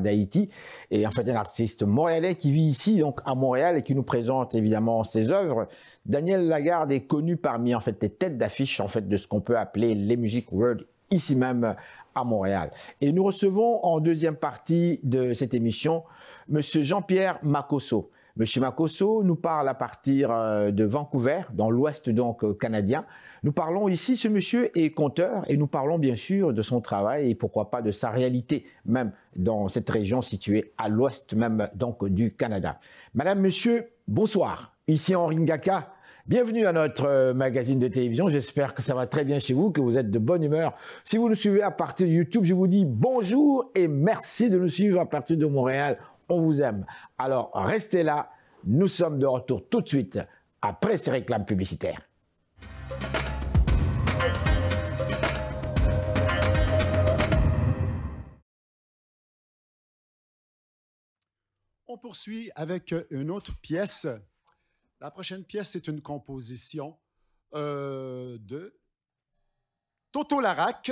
d'Haïti, et en fait un artiste montréalais qui vit ici donc à Montréal et qui nous présente évidemment ses œuvres. Daniel Lagarde est connu parmi en fait les têtes d'affiche en fait de ce qu'on peut appeler les Music World ici même à Montréal. Et nous recevons en deuxième partie de cette émission Monsieur Jean-Pierre Makosso. Monsieur Makosso nous parle à partir de Vancouver, dans l'ouest donc canadien. Nous parlons ici, ce monsieur est conteur et nous parlons bien sûr de son travail et pourquoi pas de sa réalité même dans cette région située à l'ouest même donc du Canada. Madame, monsieur, bonsoir. Ici Henri Ngaka. Bienvenue à notre magazine de télévision. J'espère que ça va très bien chez vous, que vous êtes de bonne humeur. Si vous nous suivez à partir de YouTube, je vous dis bonjour et merci de nous suivre à partir de Montréal. On vous aime. Alors, restez là. Nous sommes de retour tout de suite après ces réclames publicitaires. On poursuit avec une autre pièce. La prochaine pièce, c'est une composition de Toto Larac,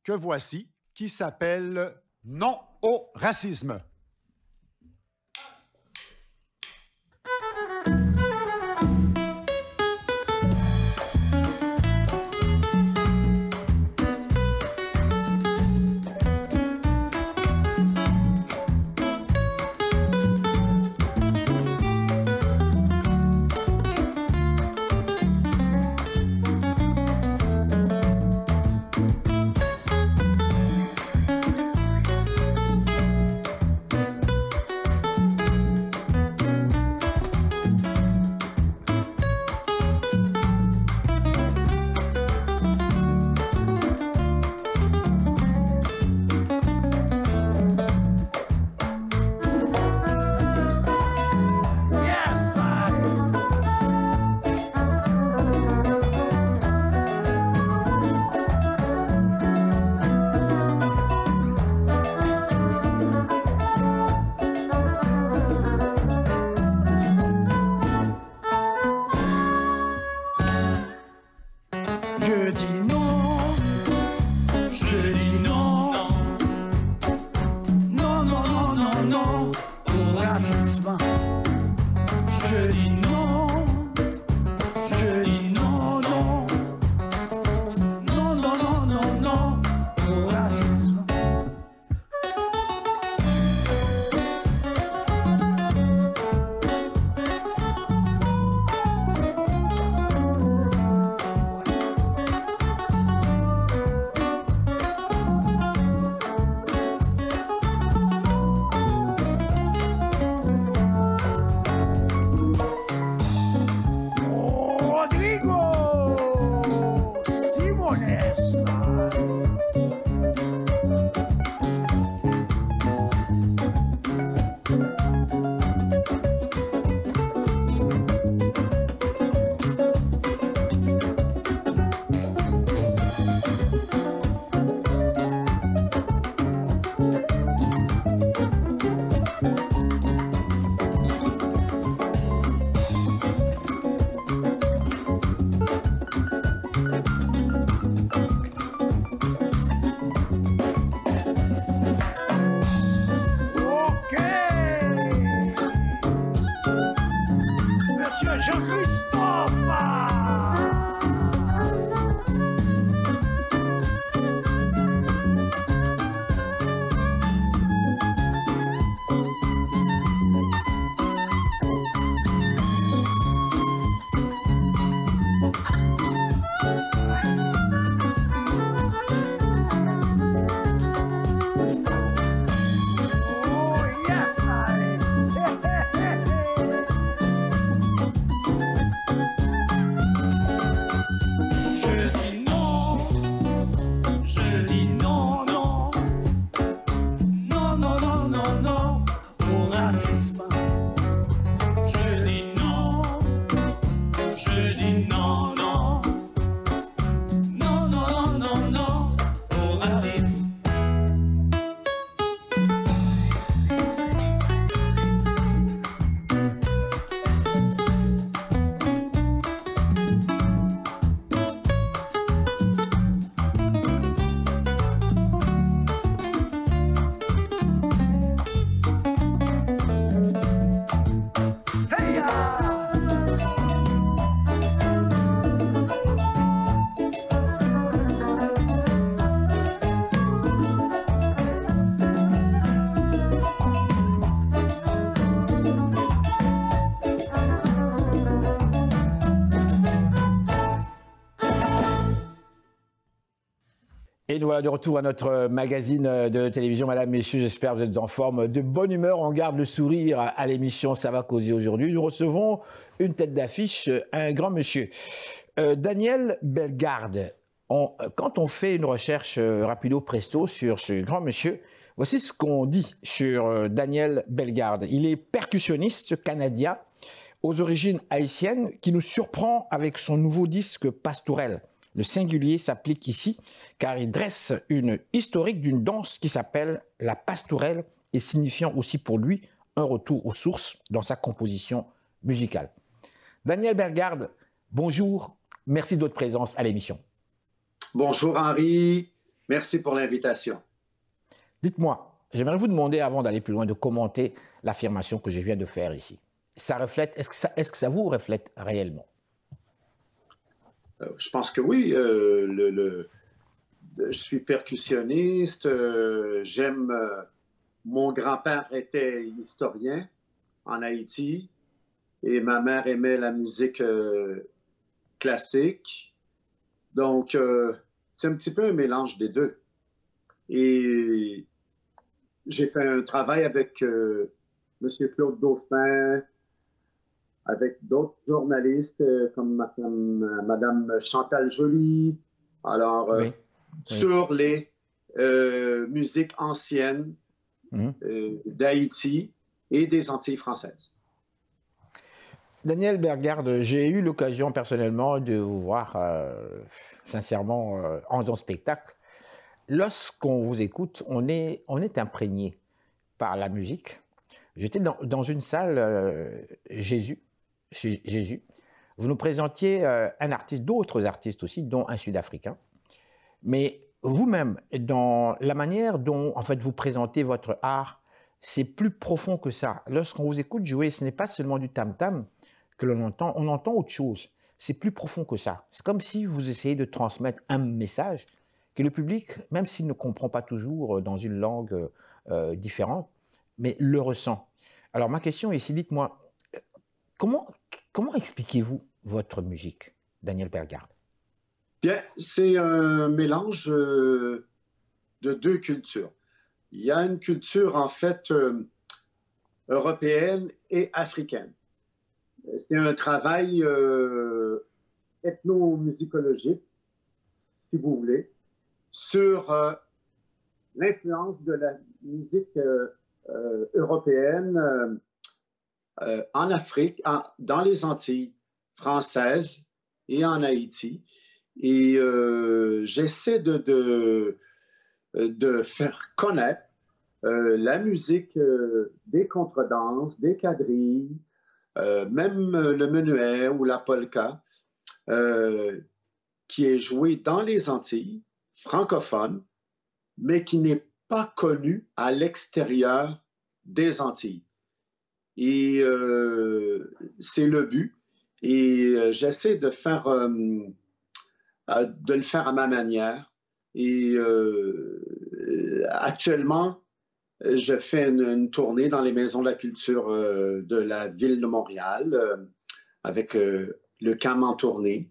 que voici, qui s'appelle « Non au racisme ». Et nous voilà de retour à notre magazine de télévision. Madame, messieurs, j'espère que vous êtes en forme. De bonne humeur, on garde le sourire à l'émission Ça va causer aujourd'hui. Nous recevons une tête d'affiche, un grand monsieur. Daniel Bellegarde. Quand on fait une recherche rapido presto sur ce grand monsieur, voici ce qu'on dit sur Daniel Bellegarde. Il est percussionniste canadien aux origines haïtiennes qui nous surprend avec son nouveau disque Pastourelle. Le singulier s'applique ici car il dresse une historique d'une danse qui s'appelle la pastourelle et signifiant aussi pour lui un retour aux sources dans sa composition musicale. Daniel Bellegarde, bonjour, merci de votre présence à l'émission. Bonjour Henri, merci pour l'invitation. Dites-moi, j'aimerais vous demander avant d'aller plus loin de commenter l'affirmation que je viens de faire ici. Ça reflète, est-ce que ça vous reflète réellement? Je pense que oui. Je suis percussionniste. Mon grand-père était historien en Haïti et ma mère aimait la musique classique. Donc, c'est un petit peu un mélange des deux. Et j'ai fait un travail avec M. Claude Dauphin, avec d'autres journalistes comme Madame Chantal Joly, alors oui. Sur les musiques anciennes d'Haïti et des Antilles françaises. Daniel Bellegarde, j'ai eu l'occasion personnellement de vous voir sincèrement en spectacle. Lorsqu'on vous écoute, on est imprégné par la musique. J'étais dans une salle chez Jésus. Vous nous présentiez d'autres artistes aussi, dont un Sud-Africain. Mais vous-même, dans la manière dont en fait vous présentez votre art, c'est plus profond que ça. Lorsqu'on vous écoute jouer, ce n'est pas seulement du tam-tam que l'on entend, on entend autre chose. C'est plus profond que ça. C'est comme si vous essayez de transmettre un message que le public, même s'il ne comprend pas toujours dans une langue différente, mais le ressent. Alors ma question est ici, dites-moi, comment expliquez-vous votre musique, Daniel Bellegarde? Bien, c'est un mélange de deux cultures. Il y a une culture, en fait, européenne et africaine. C'est un travail ethnomusicologique, si vous voulez, sur l'influence de la musique européenne en Afrique, dans les Antilles françaises et en Haïti. Et j'essaie de faire connaître la musique des contredanses, des quadrilles, même le menuet ou la polka, qui est joué dans les Antilles francophones, mais qui n'est pas connu à l'extérieur des Antilles. Et c'est le but. Et j'essaie de le faire à ma manière. Et actuellement, je fais une tournée dans les maisons de la culture de la ville de Montréal avec le CAM en tournée.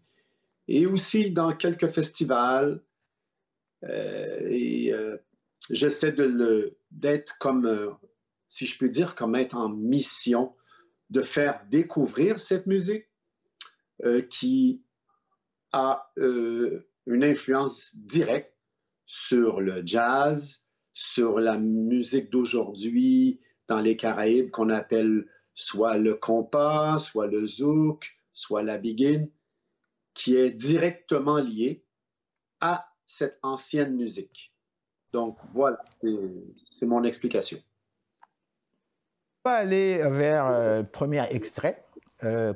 Et aussi dans quelques festivals. J'essaie d'être comme, si je peux dire, comme être en mission de faire découvrir cette musique qui a une influence directe sur le jazz, sur la musique d'aujourd'hui dans les Caraïbes qu'on appelle soit le compas, soit le zouk, soit la biguine, qui est directement liée à cette ancienne musique. Donc voilà, c'est mon explication. On va aller vers le premier extrait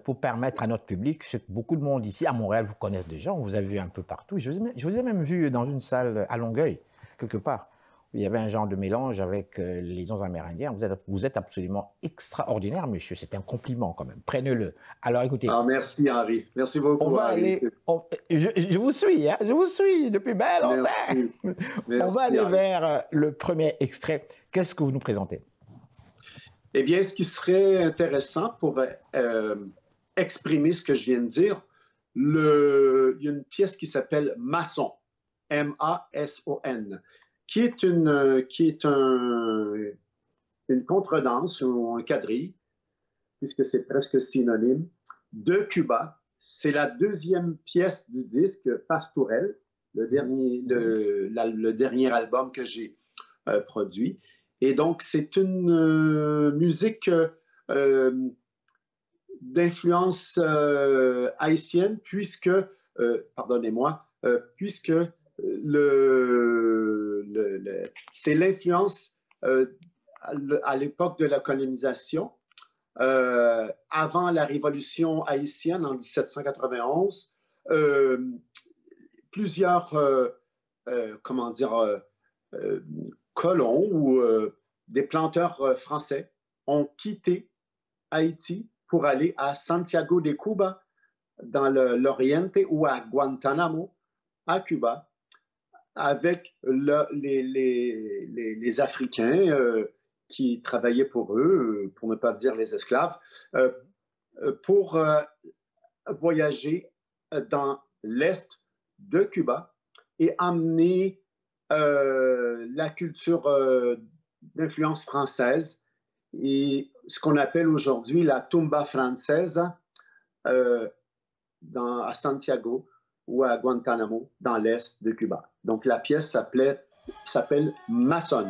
pour permettre à notre public, beaucoup de monde ici à Montréal vous connaissent déjà, on vous a vu un peu partout. Je vous ai même vu dans une salle à Longueuil, quelque part, où il y avait un genre de mélange avec les gens amérindiens. Vous êtes absolument extraordinaire, monsieur. C'est un compliment quand même. Prenez-le. Alors écoutez. Ah, merci Henri. Merci beaucoup. On va aller. Je vous suis, hein, je vous suis depuis bien longtemps. Merci, on va aller Henri. Vers le premier extrait. Qu'est-ce que vous nous présentez? Eh bien, ce qui serait intéressant pour exprimer ce que je viens de dire, il y a une pièce qui s'appelle Maçon. Mason, qui est une contredanse ou un quadrille, puisque c'est presque synonyme, de Cuba. C'est la deuxième pièce du disque Pastourelle, le dernier album que j'ai produit. Et donc, c'est une musique d'influence haïtienne, puisque, pardonnez-moi, puisque c'est l'influence à l'époque de la colonisation, avant la révolution haïtienne en 1791, plusieurs comment dire, colons ou des planteurs français ont quitté Haïti pour aller à Santiago de Cuba, dans l'Oriente, ou à Guantanamo, à Cuba, avec les Africains qui travaillaient pour eux, pour ne pas dire les esclaves, pour voyager dans l'Est de Cuba et amener la culture d'influence française et ce qu'on appelle aujourd'hui la tumba française à Santiago ou à Guantanamo, dans l'Est de Cuba. Donc la pièce s'appelle Mason.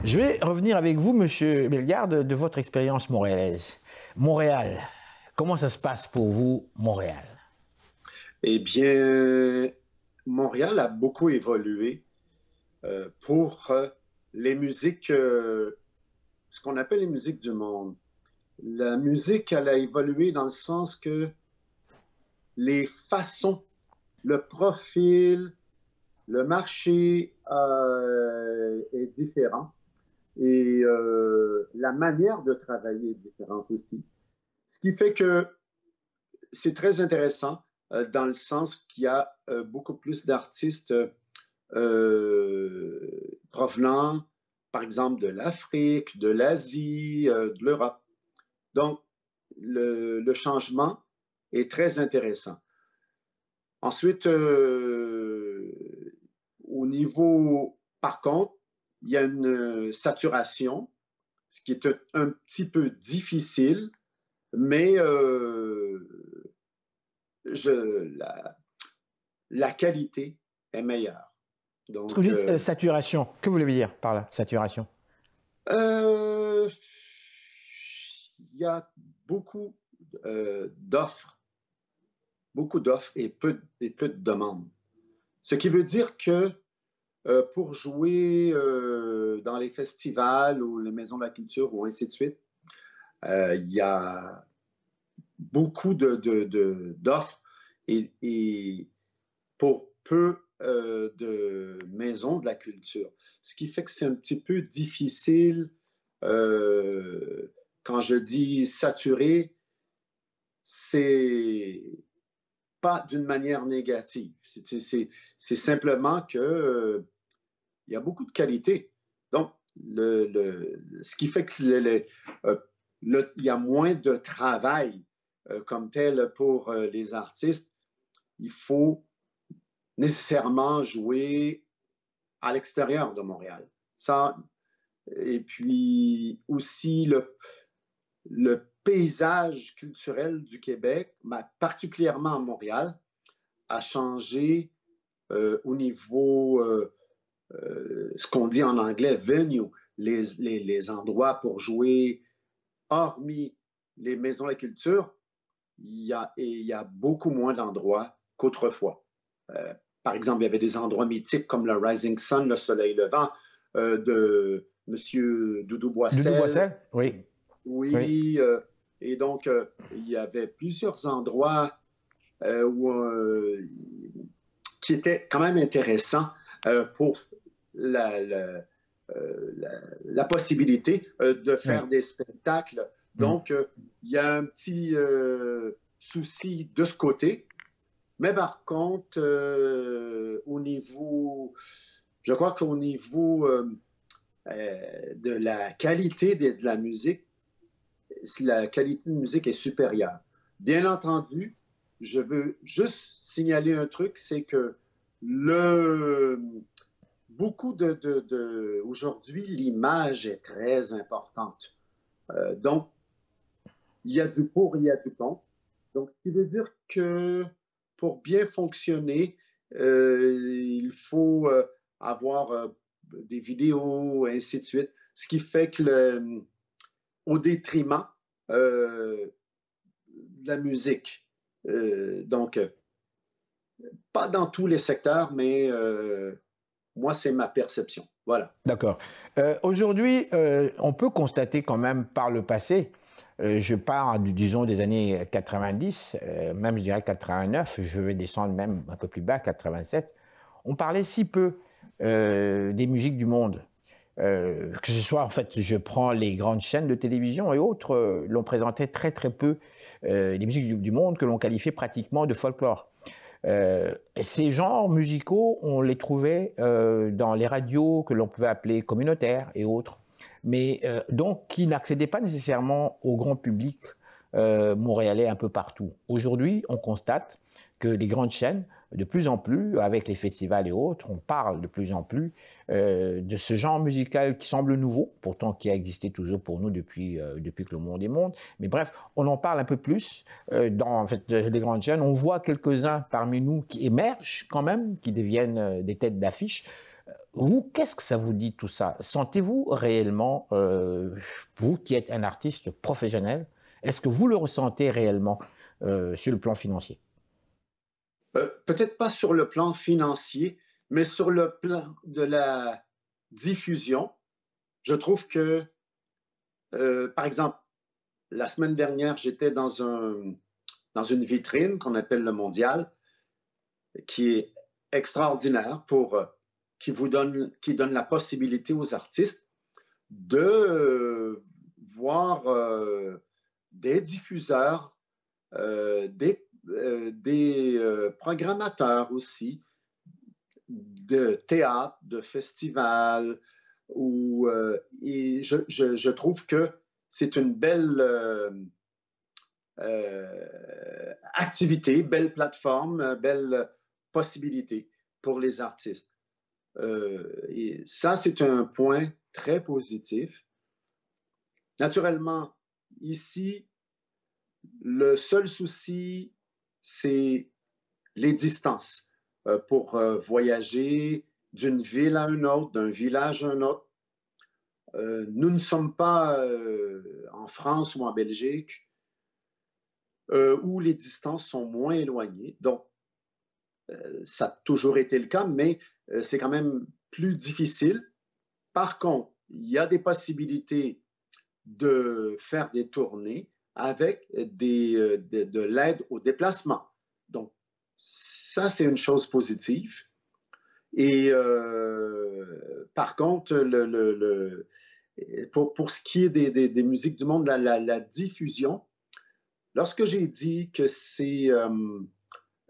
Je vais revenir avec vous, Monsieur Bellegarde, de votre expérience montréalaise. Montréal, comment ça se passe pour vous, Montréal? Eh bien, Montréal a beaucoup évolué pour les musiques, ce qu'on appelle les musiques du monde. La musique, elle a évolué dans le sens que les façons, le profil, le marché est différent. Et la manière de travailler est différente aussi. Ce qui fait que c'est très intéressant dans le sens qu'il y a beaucoup plus d'artistes provenant, par exemple, de l'Afrique, de l'Asie, de l'Europe. Donc, le changement est très intéressant. Ensuite, au niveau, par contre, il y a une saturation, ce qui est un petit peu difficile, mais la qualité est meilleure. Donc, Ce que vous dites saturation, que voulez-vous dire par là, saturation? Il y a beaucoup d'offres et peu de demandes. Ce qui veut dire que pour jouer dans les festivals ou les maisons de la culture ou ainsi de suite, il y a beaucoup d'offres et pour peu de maisons de la culture. Ce qui fait que c'est un petit peu difficile quand je dis saturé, c'est pas d'une manière négative. C'est simplement que il y a beaucoup de qualité. Donc, ce qui fait qu'il y a moins de travail comme tel pour les artistes. Il faut nécessairement jouer à l'extérieur de Montréal. Ça, et puis aussi le paysage culturel du Québec, particulièrement à Montréal, a changé au niveau, ce qu'on dit en anglais, venue, les endroits pour jouer, hormis les maisons de la culture, il y a beaucoup moins d'endroits qu'autrefois. Par exemple, il y avait des endroits mythiques comme le Rising Sun, le Soleil levant, de M. Doudou Boissel. Doudou Boissel, oui. Oui, et donc, il y avait plusieurs endroits qui étaient quand même intéressants pour la possibilité de faire des spectacles. Donc, il y a un petit souci de ce côté. Mais par contre, au niveau, je crois qu'au niveau de la qualité de la musique, la qualité de musique est supérieure. Bien entendu, je veux juste signaler un truc, c'est que aujourd'hui, l'image est très importante. Donc, il y a du pour, il y a du contre. Donc, ce qui veut dire que pour bien fonctionner, il faut avoir des vidéos, ainsi de suite. Ce qui fait que au détriment de la musique. Donc, pas dans tous les secteurs, mais moi, c'est ma perception. Voilà. D'accord. Aujourd'hui, on peut constater quand même par le passé, je pars, disons, des années 90, même je dirais 89, je vais descendre même un peu plus bas, 87, on parlait si peu des musiques du monde. Que ce soit, en fait, je prends les grandes chaînes de télévision et autres, l'on présentait très très peu les musiques du monde que l'on qualifiait pratiquement de folklore. Ces genres musicaux, on les trouvait dans les radios que l'on pouvait appeler communautaires et autres, mais donc qui n'accédaient pas nécessairement au grand public montréalais un peu partout. Aujourd'hui, on constate que les grandes chaînes, de plus en plus, avec les festivals et autres, on parle de plus en plus de ce genre musical qui semble nouveau, pourtant qui a existé toujours pour nous depuis que le monde est monde. Mais bref, on en parle un peu plus dans en fait, les grandes chaînes. On voit quelques-uns parmi nous qui émergent quand même, qui deviennent des têtes d'affiche. Vous, qu'est-ce que ça vous dit tout ça? Sentez-vous réellement, vous qui êtes un artiste professionnel, est-ce que vous le ressentez réellement sur le plan financier? Peut-être pas sur le plan financier, mais sur le plan de la diffusion. Je trouve que, par exemple, la semaine dernière, j'étais dans une vitrine qu'on appelle le Mondial, qui est extraordinaire qui donne la possibilité aux artistes de voir des diffuseurs, des programmateurs aussi de théâtre, de festivals, et je trouve que c'est une belle activité, belle plateforme, belle possibilité pour les artistes. Et ça, c'est un point très positif. Naturellement, ici, le seul souci, c'est les distances pour voyager d'une ville à une autre, d'un village à un autre. Nous ne sommes pas en France ou en Belgique où les distances sont moins éloignées. Donc, ça a toujours été le cas, mais c'est quand même plus difficile. Par contre, il y a des possibilités de faire des tournées avec de l'aide au déplacement. Donc, ça, c'est une chose positive. Et par contre, pour ce qui est des musiques du monde, la diffusion, lorsque j'ai dit que c'est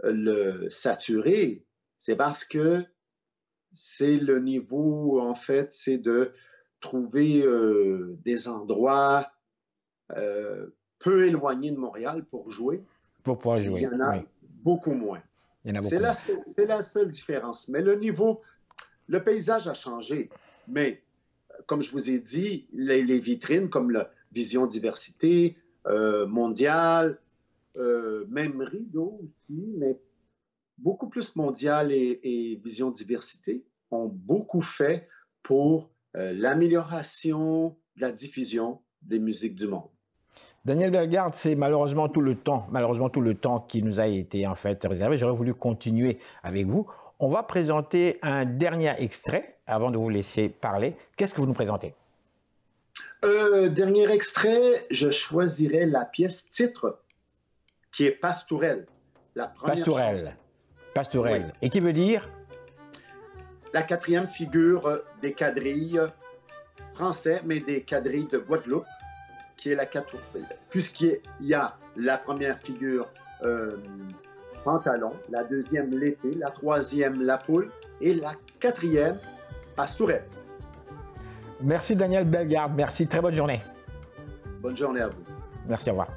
le saturé, c'est parce que c'est le niveau, en fait, c'est de trouver des endroits peu éloignés de Montréal pour jouer. Pour pouvoir jouer. Il y en a beaucoup moins. C'est la seule différence. Mais le niveau, le paysage a changé. Mais comme je vous ai dit, les vitrines comme la Vision Diversité, Mondial, même Rideau aussi, mais beaucoup plus Mondial et Vision Diversité ont beaucoup fait pour l'amélioration de la diffusion des musiques du monde. Daniel Bellegarde, c'est malheureusement tout le temps qui nous a été en fait réservé. J'aurais voulu continuer avec vous. On va présenter un dernier extrait avant de vous laisser parler. Qu'est-ce que vous nous présentez? Dernier extrait, je choisirais la pièce titre qui est Pastourelle. La première Pastourelle. Pastourelle. Oui. Et qui veut dire? La quatrième figure des quadrilles français, mais des quadrilles de Guadeloupe, qui est la quatrième. Puisqu'il y a la première figure pantalon, la deuxième l'été, la troisième la poule et la quatrième Pastourelle. Merci Daniel Bellegarde, merci, très bonne journée. Bonne journée à vous. Merci, au revoir.